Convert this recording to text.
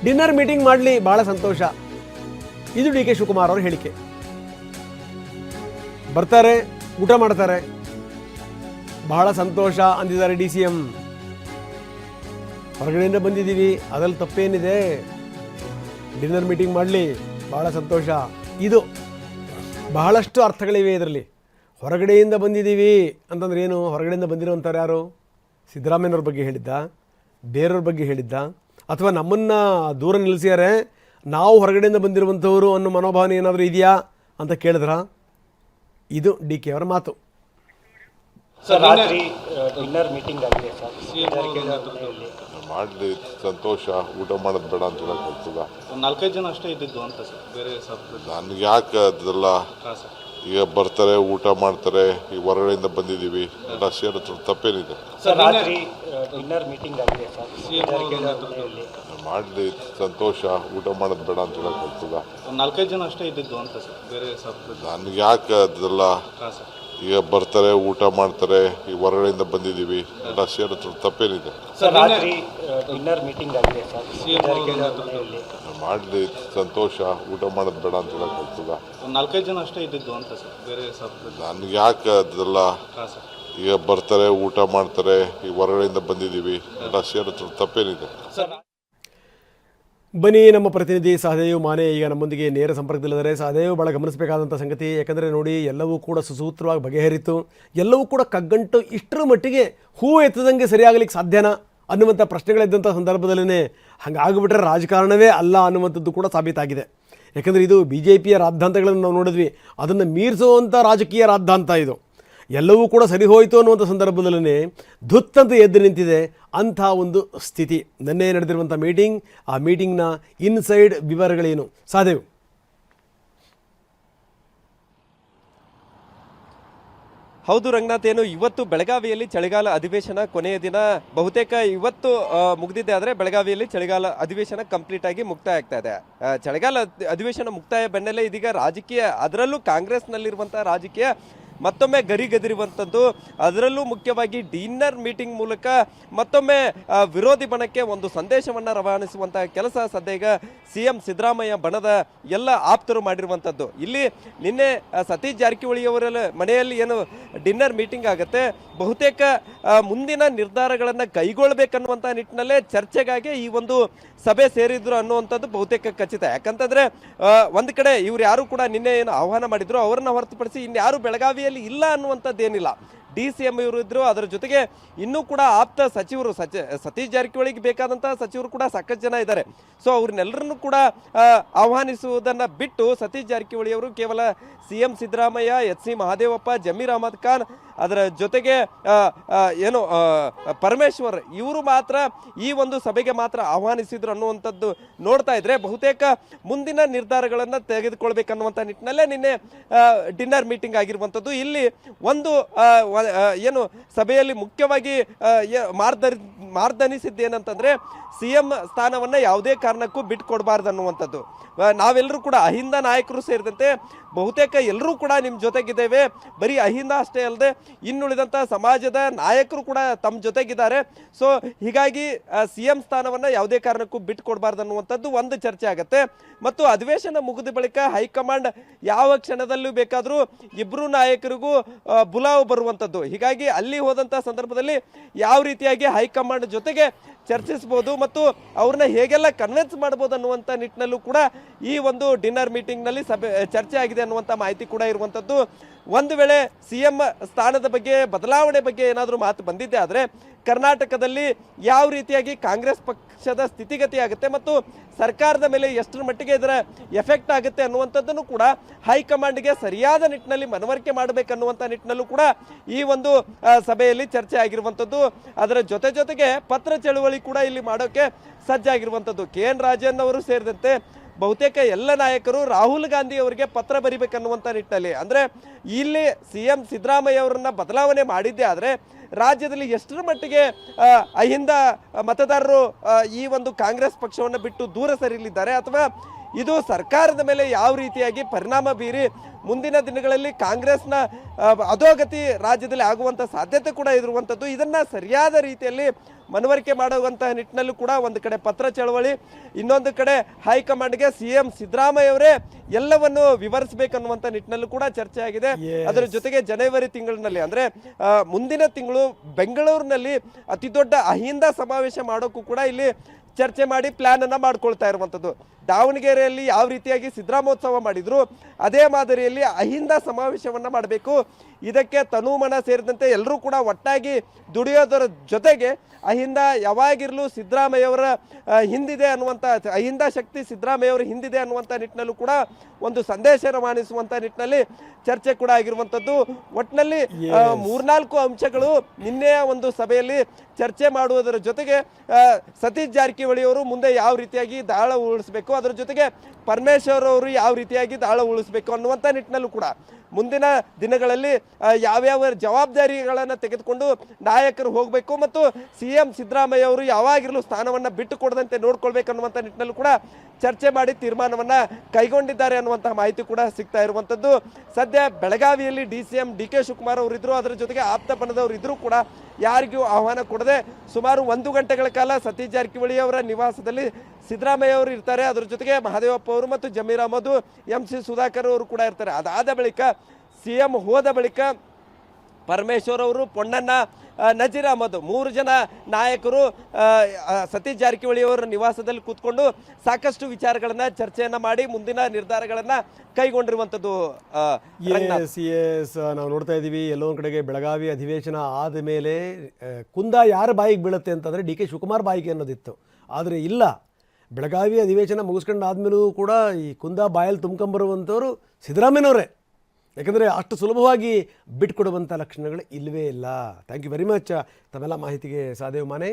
Dinner meeting ಮಾಡಲಿ, ಬಹಳ ಸಂತೋಷ. ಇದು ಡಿ ಕೆ ಶಿವಕುಮಾರ್ ಅವರ ಹೇಳಿಕೆ. ಬರ್ತಾರೆ, ಊಟ ಮಾಡ್ತಾರೆ, ಬಹಳ ಸಂತೋಷ ಅಂದಿದ್ದಾರೆ ಡಿ ಸಿ ಎಂ. ಹೊರಗಡೆಯಿಂದ ಬಂದಿದ್ದೀವಿ, ಅದರಲ್ಲಿ ತಪ್ಪೇನಿದೆ, ಡಿನ್ನರ್ ಮೀಟಿಂಗ್ ಮಾಡಲಿ, ಬಹಳ ಸಂತೋಷ. ಇದು ಬಹಳಷ್ಟು ಅರ್ಥಗಳಿವೆ ಇದರಲ್ಲಿ. ಹೊರಗಡೆಯಿಂದ ಬಂದಿದ್ದೀವಿ ಅಂತಂದ್ರೆ ಏನು? ಹೊರಗಡೆಯಿಂದ ಬಂದಿರೋಂಥವ್ರು ಯಾರು? ಸಿದ್ದರಾಮಯ್ಯನವ್ರ ಬಗ್ಗೆ ಹೇಳಿದ್ದ, ಬೇರೆಯವ್ರ ಬಗ್ಗೆ ಹೇಳಿದ್ದ, ಅಥವಾ ನಮ್ಮನ್ನು ದೂರ ನಿಲ್ಲಿಸ್ಯಾರೆ, ನಾವು ಹೊರಗಡೆಯಿಂದ ಬಂದಿರುವಂಥವ್ರು ಅನ್ನೋ ಮನೋಭಾವನೆ ಏನಾದರೂ ಇದೆಯಾ ಅಂತ ಕೇಳಿದ್ರ? ಇದು ಡಿ ಕೆ ಅವರ ಮಾತು. ಸರ್, ರಾತ್ರಿ ಡಿನ್ನರ್ ಮೀಟಿಂಗ್ ಆಗಿದೆ ಸರ್, ಮಾಡಲಿ, ಸಂತೋಷ. ಊಟ ಮಾಡೋದು ಬೇಡ ಅಂತ ಹೇಳಕ್ ಬರ್ತದ? 4-5 ಜನ ಅಷ್ಟೇ ಇದ್ದಿದ್ದು ಅಂತ ಸರ್, ಬೇರೆ ಸರ್ ನನಗೆ ಯಾಕೆ ಅದೆಲ್ಲ? ಈಗ ಬರ್ತಾರೆ, ಊಟ ಮಾಡ್ತಾರೆ, ಈಗ ಹೊರಗಡೆಯಿಂದ ಬಂದಿದ್ದೀವಿ, ಎಲ್ಲ ಸೇರಿದ್ರು ತಪ್ಪೇನಿದೆ? ಸರ್, ರಾತ್ರಿ ಡಿನ್ನರ್ ಮೀಟಿಂಗ್ ಆಗಿದೆ ಸರ್, ಮಾಡಲಿ, ಸಂತೋಷ. ಊಟ ಮಾಡೋದು ಬೇಡ ಅಂತ ಹೇಳಕ್ ಬರ್ತದ? 4-5 ಜನ ಅಷ್ಟೇ ಇದ್ದಿದ್ದು ಅಂತ ಸರ್, ಬೇರೆ ಸರ್ ನನಗೆ ಯಾಕೆ ಅದೆಲ್ಲ? ಈಗ ಬರ್ತಾರೆ, ಊಟ ಮಾಡ್ತಾರೆ, ಈಗ ಹೊರಗಡೆಯಿಂದ ಬಂದಿದ್ದೀವಿ, ಎಲ್ಲ ಸೇರಿದ್ರು ತಪ್ಪೇನಿದೆ? ಸರ್, ರಾತ್ರಿ ಡಿನ್ನರ್ ಮೀಟಿಂಗ್ ಆಗಿದೆ ಸರ್, ಮಾಡಲಿ, ಸಂತೋಷ. ಊಟ ಮಾಡೋದು ಬೇಡ ಅಂತ ಹೇಳಕ್ ಬರ್ತದ? 4-5 ಜನ ಅಷ್ಟೇ ಇದ್ದಿದ್ದು ಅಂತ ಸರ್, ಬೇರೆ ಸರ್ ನನಗೆ ಯಾಕೆ ಅದೆಲ್ಲ? ಈಗ ಬರ್ತಾರೆ, ಊಟ ಮಾಡ್ತಾರೆ, ಈಗ ಹೊರಗಡೆಯಿಂದ ಬಂದಿದ್ದೀವಿ, ಎಲ್ಲ ಸೇರಿದ್ರು ತಪ್ಪೇನಿದೆ? ಸರ್, ಬನ್ನಿ, ನಮ್ಮ ಪ್ರತಿನಿಧಿ ಸಹದೇವ್ ಮಾನೆ ಈಗ ನಮ್ಮೊಂದಿಗೆ ನೇರ ಸಂಪರ್ಕದಲ್ಲಿದ್ದಾರೆ. ಸಹದೇವ್, ಭಾಳ ಗಮನಿಸಬೇಕಾದಂಥ ಸಂಗತಿ, ಯಾಕಂದರೆ ನೋಡಿ, ಎಲ್ಲವೂ ಕೂಡ ಸುಸೂತ್ರವಾಗಿ ಬಗೆಹರಿತು, ಎಲ್ಲವೂ ಕೂಡ ಕಗ್ಗಂಟು ಇಷ್ಟರ ಮಟ್ಟಿಗೆ ಹೂ ಎತ್ತದಂಗೆ ಸರಿಯಾಗಲಿಕ್ಕೆ ಸಾಧ್ಯನಾ ಅನ್ನುವಂಥ ಪ್ರಶ್ನೆಗಳಿದ್ದಂಥ ಸಂದರ್ಭದಲ್ಲೇ ಹಂಗಾಗ್ಬಿಟ್ರೆ ರಾಜಕಾರಣವೇ ಅಲ್ಲ ಅನ್ನುವಂಥದ್ದು ಕೂಡ ಸಾಬೀತಾಗಿದೆ. ಯಾಕಂದರೆ ಇದು ಬಿ ಜೆ ಪಿಯ ರಾದ್ಧಾಂತಗಳನ್ನು ನಾವು ನೋಡಿದ್ವಿ, ಅದನ್ನು ಮೀರಿಸುವಂಥ ರಾಜಕೀಯ ರಾದ್ಧಾಂತ ಇದು. ಎಲ್ಲವೂ ಕೂಡ ಸರಿ ಹೋಯಿತು ಅನ್ನುವಂಥ ಸಂದರ್ಭದಲ್ಲೇ ಧುತ್ತಂತ ಎದ್ದು ನಿಂತಿದೆ ಅಂಥ ಒಂದು ಸ್ಥಿತಿ. ನಿನ್ನೆ ನಡೆದಿರುವಂಥ ಮೀಟಿಂಗ್, ಆ ಮೀಟಿಂಗ್ನ ಇನ್ಸೈಡ್ ವಿವರಗಳೇನು ಸಹದೇವ್? ಹೌದು ರಂಗನಾಥ್, ಏನು ಇವತ್ತು ಬೆಳಗಾವಿಯಲ್ಲಿ ಚಳಿಗಾಲ ಅಧಿವೇಶನ ಕೊನೆಯ ದಿನ. ಬಹುತೇಕ ಇವತ್ತು ಮುಗಿದಿದೆ, ಆದರೆ ಬೆಳಗಾವಿಯಲ್ಲಿ ಚಳಿಗಾಲ ಅಧಿವೇಶನ ಕಂಪ್ಲೀಟ್ ಆಗಿ ಮುಕ್ತಾಯ ಆಗ್ತಾ ಇದೆ. ಚಳಿಗಾಲ ಅಧಿವೇಶನ ಮುಕ್ತಾಯ ಬೆನ್ನಲ್ಲೇ ಇದೀಗ ರಾಜಕೀಯ, ಅದರಲ್ಲೂ ಕಾಂಗ್ರೆಸ್ನಲ್ಲಿರುವಂಥ ರಾಜಕೀಯ ಮತ್ತೊಮ್ಮೆ ಗರಿಗೆದರಿರುವಂಥದ್ದು. ಅದರಲ್ಲೂ ಮುಖ್ಯವಾಗಿ ಡಿನ್ನರ್ ಮೀಟಿಂಗ್ ಮೂಲಕ ಮತ್ತೊಮ್ಮೆ ವಿರೋಧಿ ಬಣಕ್ಕೆ ಒಂದು ಸಂದೇಶವನ್ನು ರವಾನಿಸುವಂತಹ ಕೆಲಸ ಸದ್ಯ ಈಗ ಸಿ ಎಂ ಸಿದ್ದರಾಮಯ್ಯ ಬಣದ ಎಲ್ಲ ಆಪ್ತರು ಮಾಡಿರುವಂಥದ್ದು. ಇಲ್ಲಿ ನಿನ್ನೆ ಸತೀಶ್ ಜಾರಕಿಹೊಳಿ ಅವರ ಮನೆಯಲ್ಲಿ ಏನು ಡಿನ್ನರ್ ಮೀಟಿಂಗ್ ಆಗುತ್ತೆ, ಬಹುತೇಕ ಮುಂದಿನ ನಿರ್ಧಾರಗಳನ್ನು ಕೈಗೊಳ್ಳಬೇಕನ್ನುವಂಥ ನಿಟ್ಟಿನಲ್ಲೇ ಚರ್ಚೆಗಾಗಿ ಈ ಒಂದು ಸಭೆ ಸೇರಿದ್ರು ಅನ್ನುವಂಥದ್ದು ಬಹುತೇಕ ಖಚಿತ. ಯಾಕಂತಂದ್ರೆ ಒಂದು ಕಡೆ ಇವ್ರು ಯಾರು ಕೂಡ ನಿನ್ನೆ ಏನು ಆಹ್ವಾನ ಮಾಡಿದ್ರು ಅವರನ್ನ ಹೊರತುಪಡಿಸಿ ಇನ್ಯಾರು ಬೆಳಗಾವಿಯಲ್ಲಿ ಇಲ್ಲ ಅನ್ನುವಂಥದ್ದೇನಿಲ್ಲ. ಡಿ ಸಿ ಎಂ ಇವರು ಇದ್ರು, ಅದರ ಜೊತೆಗೆ ಇನ್ನೂ ಕೂಡ ಆಪ್ತ ಸಚಿವರು ಸತೀಶ್ ಜಾರಕಿಹೊಳಿಗೆ ಬೇಕಾದಂತಹ ಸಚಿವರು ಕೂಡ ಸಾಕಷ್ಟು ಜನ ಇದ್ದಾರೆ. ಸೊ ಅವ್ರನ್ನೆಲ್ಲರನ್ನು ಕೂಡ ಆಹ್ವಾನಿಸುವುದನ್ನು ಬಿಟ್ಟು ಸತೀಶ್ ಜಾರಕಿಹೊಳಿ ಅವರು ಕೇವಲ C M Siddaramaiah, H C Mahadevappa, Zameer Ahmed Khan, ಅದರ ಜೊತೆಗೆ ಏನು ಪರಮೇಶ್ವರ್, ಇವರು ಮಾತ್ರ ಈ ಒಂದು ಸಭೆಗೆ ಮಾತ್ರ ಆಹ್ವಾನಿಸಿದ್ರು ಅನ್ನುವಂಥದ್ದು ನೋಡ್ತಾ ಇದ್ರೆ ಬಹುತೇಕ ಮುಂದಿನ ನಿರ್ಧಾರಗಳನ್ನು ತೆಗೆದುಕೊಳ್ಬೇಕನ್ನುವಂಥ ನಿಟ್ಟಿನಲ್ಲೇ ನಿನ್ನೆ ಡಿನ್ನರ್ ಮೀಟಿಂಗ್ ಆಗಿರುವಂಥದ್ದು. ಇಲ್ಲಿ ಒಂದು ಏನು ಸಭೆಯಲ್ಲಿ ಮುಖ್ಯವಾಗಿ ಮಾರ್ದನಿಸಿದ್ದೇನಂತಂದ್ರೆ ಸಿ ಎಂ ಸ್ಥಾನವನ್ನು ಯಾವುದೇ ಕಾರಣಕ್ಕೂ ಬಿಟ್ಕೊಡ್ಬಾರ್ದು ಅನ್ನುವಂಥದ್ದು. ನಾವೆಲ್ಲರೂ ಕೂಡ ಅಹಿಂದ ನಾಯಕರು ಸೇರಿದಂತೆ ಬಹುತೇಕ ಎಲ್ಲರೂ ಕೂಡ ನಿಮ್ಮ ಜೊತೆಗಿದ್ದೇವೆ. ಬರೀ ಅಹಿಂದ ಅಷ್ಟೇ ಅಲ್ಲದೆ ಇನ್ನುಳಿದಂಥ ಸಮಾಜದ ನಾಯಕರು ಕೂಡ ತಮ್ಮ ಜೊತೆಗಿದ್ದಾರೆ. ಸೊ ಹೀಗಾಗಿ ಸಿ ಎಂ ಸ್ಥಾನವನ್ನು ಯಾವುದೇ ಕಾರಣಕ್ಕೂ ಬಿಟ್ಕೊಡ್ಬಾರ್ದು ಅನ್ನುವಂಥದ್ದು ಒಂದು ಚರ್ಚೆ ಆಗುತ್ತೆ. ಮತ್ತು ಅಧಿವೇಶನ ಮುಗಿದ ಬಳಿಕ ಹೈಕಮಾಂಡ್ ಯಾವ ಕ್ಷಣದಲ್ಲೂ ಬೇಕಾದರೂ ಇಬ್ಬರು ನಾಯಕರಿಗೂ ಬುಲಾವ್ ಬರುವಂಥದ್ದು. ಹೀಗಾಗಿ ಅಲ್ಲಿ ಹೋದಂಥ ಸಂದರ್ಭದಲ್ಲಿ ಯಾವ ರೀತಿಯಾಗಿ ಹೈಕಮಾಂಡ್ ಜೊತೆಗೆ ಚರ್ಚಿಸಬಹುದು ಮತ್ತು ಅವ್ರನ್ನ ಹೇಗೆಲ್ಲ ಕನ್ವಿನ್ಸ್ ಮಾಡ್ಬೋದು ಅನ್ನುವಂಥ ನಿಟ್ಟಿನಲ್ಲೂ ಕೂಡ ಈ ಒಂದು ಡಿನ್ನರ್ ಮೀಟಿಂಗ್ನಲ್ಲಿ ಚರ್ಚೆ ಆಗಿದೆ ಅನ್ನುವಂಥ ಮಾಹಿತಿ ಕೂಡ ಇರುವಂಥದ್ದು. ಒಂದು ವೇಳೆ ಸಿ ಎಂ ಸ್ಥಾನದ ಬಗ್ಗೆ ಬದಲಾವಣೆ ಬಗ್ಗೆ ಏನಾದರೂ ಮಾತು ಬಂದಿದ್ದೆ ಆದರೆ ಕರ್ನಾಟಕದಲ್ಲಿ ಯಾವ ರೀತಿಯಾಗಿ ಕಾಂಗ್ರೆಸ್ ಪಕ್ಷದ ಸ್ಥಿತಿಗತಿ ಆಗುತ್ತೆ ಮತ್ತು ಸರ್ಕಾರದ ಮೇಲೆ ಎಷ್ಟರ ಮಟ್ಟಿಗೆ ಇದರ ಎಫೆಕ್ಟ್ ಆಗುತ್ತೆ ಅನ್ನುವಂಥದ್ದನ್ನು ಕೂಡ ಹೈಕಮಾಂಡ್ಗೆ ಸರಿಯಾದ ನಿಟ್ಟಿನಲ್ಲಿ ಮನವರಿಕೆ ಮಾಡಬೇಕನ್ನುವಂಥ ನಿಟ್ಟಿನಲ್ಲೂ ಕೂಡ ಈ ಒಂದು ಸಭೆಯಲ್ಲಿ ಚರ್ಚೆ ಆಗಿರುವಂಥದ್ದು. ಅದರ ಜೊತೆಗೆ ಪತ್ರ ಚಳುವಳಿ ಕೂಡ ಇಲ್ಲಿ ಮಾಡೋಕೆ ಸಜ್ಜಾಗಿರುವಂಥದ್ದು. ಕೆ ಎನ್ ರಾಜನ್ ಅವರು ಸೇರಿದಂತೆ ಬಹುತೇಕ ಎಲ್ಲ ನಾಯಕರು ರಾಹುಲ್ ಗಾಂಧಿ ಅವರಿಗೆ ಪತ್ರ ಬರಿಬೇಕನ್ನುವಂಥ ನಿಟ್ಟಿನಲ್ಲಿ, ಅಂದರೆ ಇಲ್ಲಿ ಸಿ ಎಂ ಸಿದ್ದರಾಮಯ್ಯ ಅವರನ್ನ ಬದಲಾವಣೆ ಮಾಡಿದ್ದೆ ಆದರೆ ರಾಜ್ಯದಲ್ಲಿ ಎಷ್ಟರ ಮಟ್ಟಿಗೆ ಅಹಿಂದ ಮತದಾರರು ಈ ಒಂದು ಕಾಂಗ್ರೆಸ್ ಪಕ್ಷವನ್ನು ಬಿಟ್ಟು ದೂರ ಸರಿಯಲಿದ್ದಾರೆ ಅಥವಾ ಇದು ಸರ್ಕಾರದ ಮೇಲೆ ಯಾವ ರೀತಿಯಾಗಿ ಪರಿಣಾಮ ಬೀರಿ ಮುಂದಿನ ದಿನಗಳಲ್ಲಿ ಕಾಂಗ್ರೆಸ್ನ ಅಧೋಗತಿ ರಾಜ್ಯದಲ್ಲಿ ಆಗುವಂಥ ಸಾಧ್ಯತೆ ಕೂಡ ಇರುವಂಥದ್ದು. ಇದನ್ನ ಸರಿಯಾದ ರೀತಿಯಲ್ಲಿ ಮನವರಿಕೆ ಮಾಡುವಂತಹ ನಿಟ್ಟಿನಲ್ಲೂ ಕೂಡ ಒಂದು ಕಡೆ ಪತ್ರ ಚಳವಳಿ, ಇನ್ನೊಂದು ಕಡೆ ಹೈಕಮಾಂಡ್ಗೆ CM ಸಿದ್ದರಾಮಯ್ಯ ಅವರೇ ಎಲ್ಲವನ್ನು ವಿವರಿಸಬೇಕನ್ನುವಂಥ ನಿಟ್ಟಿನಲ್ಲೂ ಕೂಡ ಚರ್ಚೆ ಆಗಿದೆ. ಅದರ ಜೊತೆಗೆ ಜನವರಿ ತಿಂಗಳಿನಲ್ಲಿ ಅಂದ್ರೆ ಮುಂದಿನ ತಿಂಗಳು ಬೆಂಗಳೂರಿನಲ್ಲಿ ಅತಿ ದೊಡ್ಡ ಅಹಿಂದ ಸಮಾವೇಶ ಮಾಡೋಕ್ಕೂ ಕೂಡ ಇಲ್ಲಿ ಚರ್ಚೆ ಮಾಡಿ ಪ್ಲಾನ್ ಅನ್ನ ಮಾಡ್ಕೊಳ್ತಾ ಇರುವಂಥದ್ದು. ದಾವಣಗೆರೆಯಲ್ಲಿ ಯಾವ ರೀತಿಯಾಗಿ ಸಿದ್ದರಾಮೋತ್ಸವ ಮಾಡಿದ್ರು ಅದೇ ಮಾದರಿಯಲ್ಲಿ ಅಹಿಂದ ಸಮಾವೇಶವನ್ನ ಮಾಡಬೇಕು. ಇದಕ್ಕೆ ತನುಮನ ಸೇರಿದಂತೆ ಎಲ್ಲರೂ ಕೂಡ ಒಟ್ಟಾಗಿ ದುಡಿಯೋದರ ಜೊತೆಗೆ ಅಹಿಂದ ಯಾವಾಗಿರಲು ಸಿದ್ದರಾಮಯ್ಯವರ ಹಿಂದಿದೆ ಅನ್ನುವಂಥ, ಅಹಿಂದ ಶಕ್ತಿ ಸಿದ್ದರಾಮಯ್ಯವರ ಹಿಂದಿದೆ ಅನ್ನುವಂಥ ನಿಟ್ಟಿನಲ್ಲೂ ಕೂಡ ಒಂದು ಸಂದೇಶ ರವಾನಿಸುವಂಥ ನಿಟ್ಟಿನಲ್ಲಿ ಚರ್ಚೆ ಕೂಡ ಆಗಿರುವಂಥದ್ದು. ಒಟ್ಟಿನಲ್ಲಿ 3-4 ಅಂಶಗಳು ನಿನ್ನೆಯ ಒಂದು ಸಭೆಯಲ್ಲಿ ಚರ್ಚೆ ಮಾಡುವುದರ ಜೊತೆಗೆ ಸತೀಶ್ ಜಾರಕಿಹೊಳಿ ಅವರು ಮುಂದೆ ಯಾವ ರೀತಿಯಾಗಿ ದಾಳ ಉಳಿಸಬೇಕು, ಅದರ ಜೊತೆಗೆ ಪರಮೇಶ್ವರ್ ಅವರು ಯಾವ ರೀತಿಯಾಗಿ ದಾಳ ಉಳಿಸಬೇಕು ಅನ್ನುವಂಥ ನಿಟ್ಟಿನಲ್ಲೂ ಕೂಡ ಮುಂದಿನ ದಿನಗಳಲ್ಲಿ ಯಾವ್ಯಾವ ಜವಾಬ್ದಾರಿಗಳನ್ನು ತೆಗೆದುಕೊಂಡು ನಾಯಕರು ಹೋಗಬೇಕು ಮತ್ತು CM ಸಿದ್ದರಾಮಯ್ಯ ಅವರು ಯಾವಾಗಿರಲು ಸ್ಥಾನವನ್ನು ಬಿಟ್ಟು ಕೊಡದಂತೆ ನೋಡ್ಕೊಳ್ಬೇಕನ್ನುವಂಥ ನಿಟ್ಟಿನಲ್ಲೂ ಕೂಡ ಚರ್ಚೆ ಮಾಡಿ ತೀರ್ಮಾನವನ್ನು ಕೈಗೊಂಡಿದ್ದಾರೆ ಅನ್ನುವಂತಹ ಮಾಹಿತಿ ಕೂಡ ಸಿಗ್ತಾ ಇರುವಂಥದ್ದು. ಸದ್ಯ ಬೆಳಗಾವಿಯಲ್ಲಿ DCM DK ಶಿವಕುಮಾರ್ ಅವರು ಇದ್ರು, ಅದರ ಜೊತೆಗೆ ಆಪ್ತ ಬಣದವರು ಇದ್ರೂ ಕೂಡ ಯಾರಿಗೂ ಆಹ್ವಾನ ಕೊಡದೆ ಸುಮಾರು 1 ಗಂಟೆಗಳ ಕಾಲ ಸತೀಶ್ ಜಾರಕಿಹೊಳಿ ಅವರ ನಿವಾಸದಲ್ಲಿ ಸಿದ್ದರಾಮಯ್ಯ ಅವರು ಇರ್ತಾರೆ. ಅದರ ಜೊತೆಗೆ ಮಹದೇವಪ್ಪ ಅವರು ಮತ್ತು ಜಮೀರ್ ಅಹಮದ್, MC ಸುಧಾಕರ್ ಅವರು ಕೂಡ ಇರ್ತಾರೆ. ಅದಾದ ಬಳಿಕ CM ಹೋದ ಬಳಿಕ ಪರಮೇಶ್ವರ್ ಅವರು, ಪೊನ್ನಣ್ಣ, ನಜೀರ್ ಅಹಮದ್ 3 ಜನ ನಾಯಕರು ಸತೀಶ್ ಜಾರಕಿಹೊಳಿ ಅವರ ನಿವಾಸದಲ್ಲಿ ಕೂತ್ಕೊಂಡು ಸಾಕಷ್ಟು ವಿಚಾರಗಳನ್ನ ಚರ್ಚೆಯನ್ನ ಮಾಡಿ ಮುಂದಿನ ನಿರ್ಧಾರಗಳನ್ನ ಕೈಗೊಂಡಿರುವಂಥದ್ದು. ಎಸ್ ನಾವು ನೋಡ್ತಾ ಇದ್ದೀವಿ ಎಲ್ಲೋ ಒಂದು ಕಡೆಗೆ ಬೆಳಗಾವಿ ಅಧಿವೇಶನ ಆದ ಮೇಲೆ ಕುಂದ ಯಾರ ಬಾಯಿಗೆ ಬೀಳುತ್ತೆ ಅಂತಂದರೆ DK ಶಿವಕುಮಾರ್ ಬಾಯಿಗೆ ಅನ್ನೋದಿತ್ತು. ಆದರೆ ಇಲ್ಲ, ಬೆಳಗಾವಿ ಅಧಿವೇಶನ ಮುಗಿಸ್ಕೊಂಡು ಆದಮೇಲೂ ಕೂಡ ಈ ಕುಂದ ಬಾಯಲ್ಲಿ ತುಂಬ್ಕೊಂಬರುವಂಥವ್ರು ಸಿದ್ದರಾಮಯ್ಯನವರೇ. ಯಾಕಂದರೆ ಅಷ್ಟು ಸುಲಭವಾಗಿ ಬಿಟ್ಕೊಡುವಂಥ ಲಕ್ಷಣಗಳು ಇಲ್ಲವೇ ಇಲ್ಲ. ಥ್ಯಾಂಕ್ ಯು ವೆರಿ ಮಚ್ ತಮ್ಮೆಲ್ಲ ಮಾಹಿತಿಗೆ ಸಹದೇವ್ ಮಾನೆ.